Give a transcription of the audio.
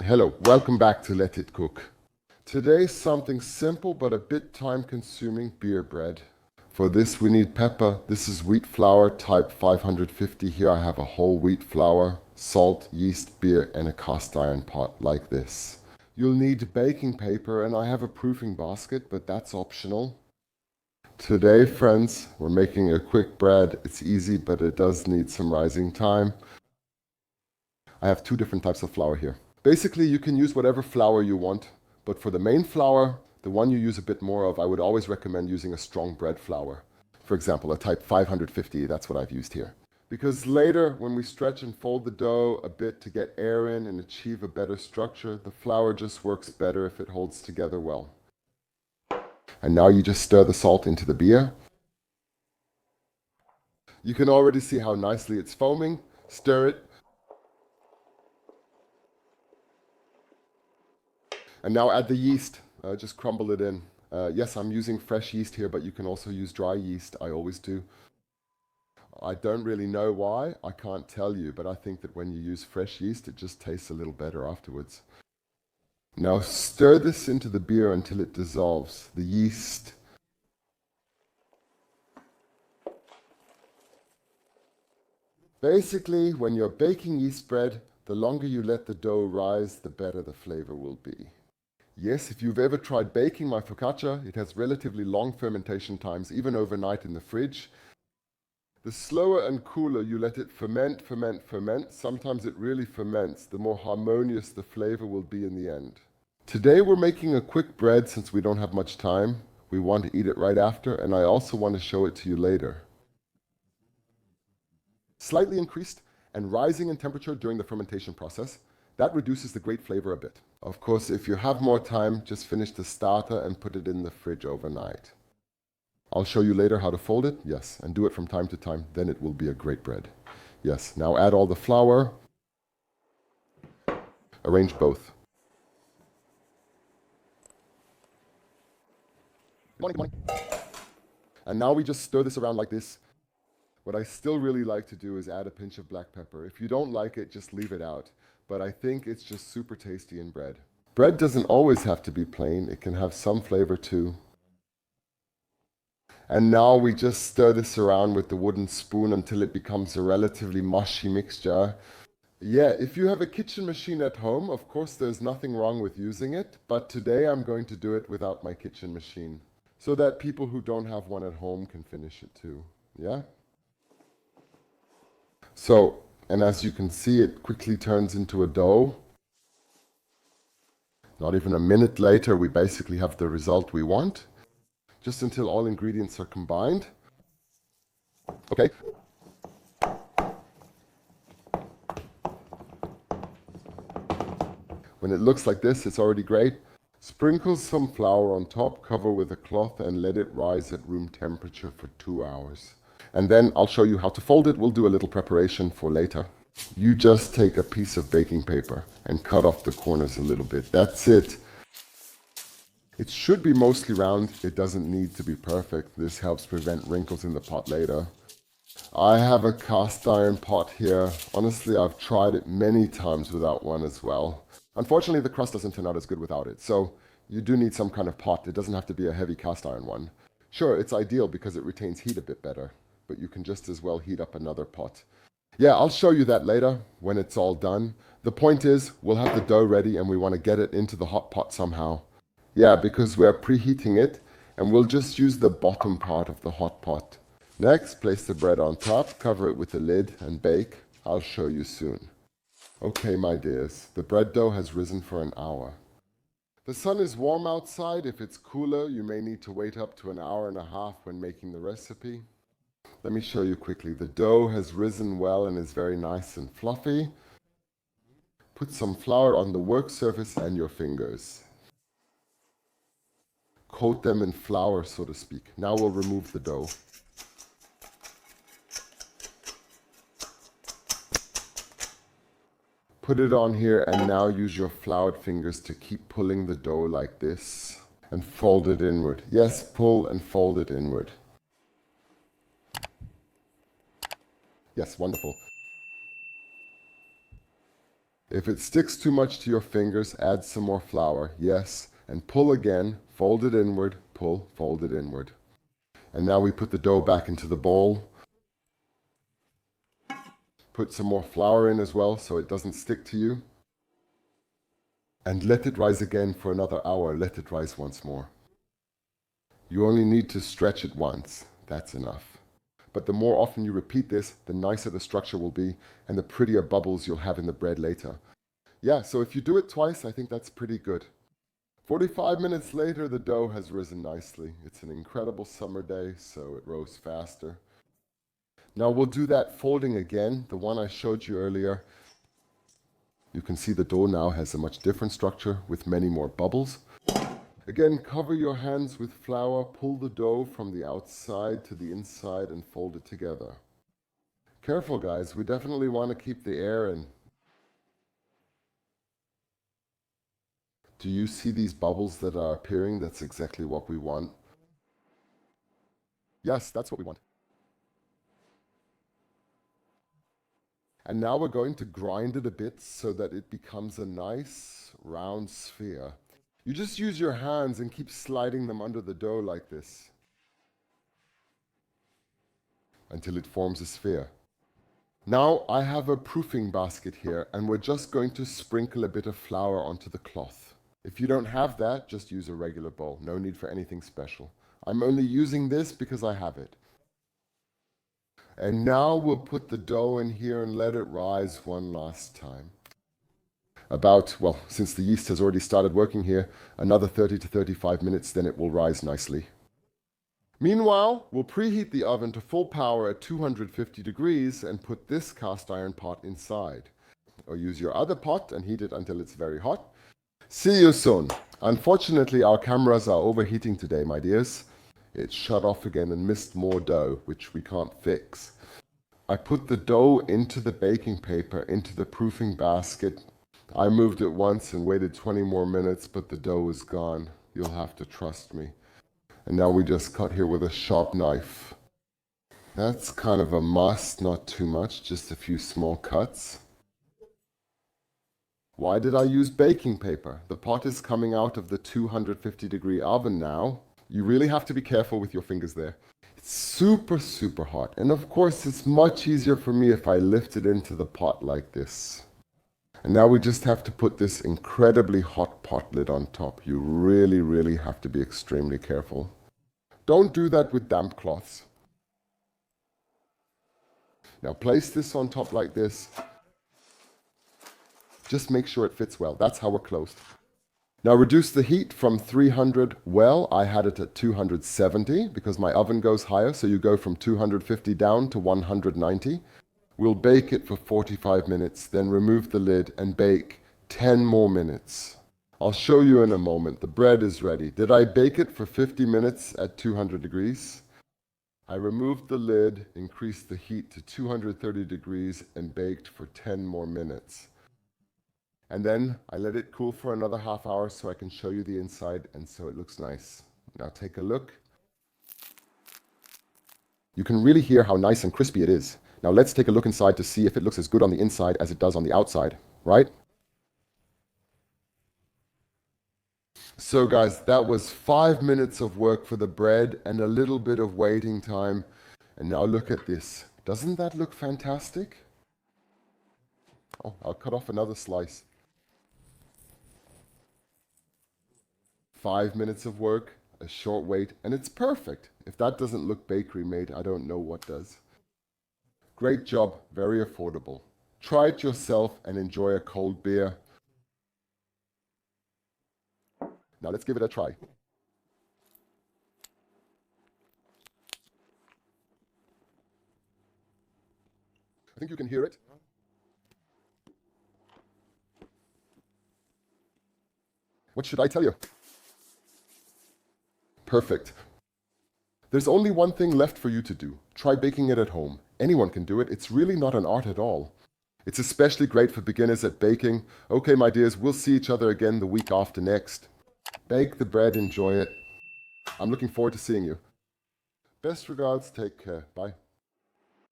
Hello, welcome back to Let It Cook. Today something simple but a bit time-consuming beer bread. For this we need pepper. This is wheat flour type 550. Here I have a whole wheat flour, salt, yeast, beer and a cast iron pot like this. You'll need baking paper and I have a proofing basket, but that's optional. Today, friends, we're making a quick bread. It's easy, but it does need some rising time. I have two different types of flour here. Basically, you can use whatever flour you want, but for the main flour, the one you use a bit more of, I would always recommend using a strong bread flour. For example, a type 550, that's what I've used here. Because later, when we stretch and fold the dough a bit to get air in and achieve a better structure, the flour just works better if it holds together well. And now you just stir the salt into the beer. You can already see how nicely it's foaming. Stir it. And now add the yeast. Just crumble it in. Yes, I'm using fresh yeast here, but you can also use dry yeast. I always do. I don't really know why. I can't tell you, but I think that when you use fresh yeast, it just tastes a little better afterwards. Now stir this into the beer until it dissolves. The yeast. Basically, when you're baking yeast bread, the longer you let the dough rise, the better the flavor will be. Yes, if you've ever tried baking my focaccia, it has relatively long fermentation times, even overnight in the fridge. The slower and cooler you let it ferment, sometimes it really ferments, the more harmonious the flavor will be in the end. Today we're making a quick bread since we don't have much time. We want to eat it right after, and I also want to show it to you later. Slightly increased and rising in temperature during the fermentation process, that reduces the grape flavor a bit. Of course, if you have more time, just finish the starter and put it in the fridge overnight. I'll show you later how to fold it, yes, and do it from time to time, then it will be a great bread. Yes, now add all the flour. Arrange both. Good morning. And now we just stir this around like this. What I still really like to do is add a pinch of black pepper. If you don't like it, just leave it out. But I think it's just super tasty in bread. Bread doesn't always have to be plain. It can have some flavor too. And now we just stir this around with the wooden spoon until it becomes a relatively mushy mixture. Yeah, if you have a kitchen machine at home, of course there's nothing wrong with using it, but today I'm going to do it without my kitchen machine, so that people who don't have one at home can finish it too. Yeah? So, and as you can see, it quickly turns into a dough. Not even a minute later, we basically have the result we want, just until all ingredients are combined. Okay. When it looks like this, it's already great. Sprinkle some flour on top, cover with a cloth, and let it rise at room temperature for 2 hours. And then I'll show you how to fold it. We'll do a little preparation for later. You just take a piece of baking paper and cut off the corners a little bit. That's it. It should be mostly round. It doesn't need to be perfect. This helps prevent wrinkles in the pot later. I have a cast iron pot here. Honestly, I've tried it many times without one as well. Unfortunately, the crust doesn't turn out as good without it. So you do need some kind of pot. It doesn't have to be a heavy cast iron one. Sure, it's ideal because it retains heat a bit better, but you can just as well heat up another pot. Yeah, I'll show you that later when it's all done. The point is, we'll have the dough ready and we want to get it into the hot pot somehow. Yeah, because we're preheating it and we'll just use the bottom part of the hot pot. Next, place the bread on top, cover it with a lid and bake. I'll show you soon. Okay, my dears, the bread dough has risen for an hour. The sun is warm outside. If it's cooler, you may need to wait up to an hour and a half when making the recipe. Let me show you quickly. The dough has risen well and is very nice and fluffy. Put some flour on the work surface and your fingers. Coat them in flour, so to speak. Now we'll remove the dough. Put it on here and now use your floured fingers to keep pulling the dough like this and fold it inward. Yes, pull and fold it inward. Yes, wonderful. If it sticks too much to your fingers, add some more flour. Yes. And pull again, fold it inward, pull, fold it inward. And now we put the dough back into the bowl. Put some more flour in as well so it doesn't stick to you. And let it rise again for another hour. Let it rise once more. You only need to stretch it once. That's enough. But the more often you repeat this, the nicer the structure will be and the prettier bubbles you'll have in the bread later. Yeah, so if you do it twice, I think that's pretty good. 45 minutes later, the dough has risen nicely. It's an incredible summer day, so it rose faster. Now we'll do that folding again, the one I showed you earlier. You can see the dough now has a much different structure with many more bubbles. Again, cover your hands with flour, pull the dough from the outside to the inside and fold it together. Careful guys, we definitely want to keep the air in. Do you see these bubbles that are appearing? That's exactly what we want. Yes, that's what we want. And now we're going to grind it a bit so that it becomes a nice round sphere. You just use your hands and keep sliding them under the dough like this until it forms a sphere. Now I have a proofing basket here and we're just going to sprinkle a bit of flour onto the cloth. If you don't have that, just use a regular bowl. No need for anything special. I'm only using this because I have it. And now we'll put the dough in here and let it rise one last time. Well, since the yeast has already started working here, another 30 to 35 minutes, then it will rise nicely. Meanwhile, we'll preheat the oven to full power at 250 degrees and put this cast iron pot inside. Or use your other pot and heat it until it's very hot. See you soon. Unfortunately, our cameras are overheating today, my dears. It shut off again and missed more dough, which we can't fix. I put the dough into the baking paper, into the proofing basket. I moved it once and waited 20 more minutes, but the dough is gone. You'll have to trust me. And now we just cut here with a sharp knife. That's kind of a must, not too much, just a few small cuts. Why did I use baking paper? The pot is coming out of the 250-degree oven now. You really have to be careful with your fingers there. It's super, super hot. And of course, it's much easier for me if I lift it into the pot like this. And now we just have to put this incredibly hot pot lid on top. You really, really have to be extremely careful. Don't do that with damp cloths. Now place this on top like this. Just make sure it fits well. That's how we're closed. Now reduce the heat from 300, well, I had it at 270 because my oven goes higher, so you go from 250 down to 190. We'll bake it for 45 minutes, then remove the lid and bake 10 more minutes. I'll show you in a moment. The bread is ready. Did I bake it for 50 minutes at 200 degrees? I removed the lid, increased the heat to 230 degrees, and baked for 10 more minutes. And then I let it cool for another half hour so I can show you the inside and so it looks nice. Now take a look. You can really hear how nice and crispy it is. Now let's take a look inside to see if it looks as good on the inside as it does on the outside, right? So guys, that was 5 minutes of work for the bread and a little bit of waiting time. And now look at this. Doesn't that look fantastic? Oh, I'll cut off another slice. 5 minutes of work, a short wait, and it's perfect. If that doesn't look bakery made, I don't know what does. Great job, very affordable. Try it yourself and enjoy a cold beer. Now let's give it a try. I think you can hear it. What should I tell you? Perfect. There's only one thing left for you to do. Try baking it at home. Anyone can do it. It's really not an art at all. It's especially great for beginners at baking. Okay, my dears, we'll see each other again the week after next. Bake the bread, enjoy it. I'm looking forward to seeing you. Best regards, take care. Bye.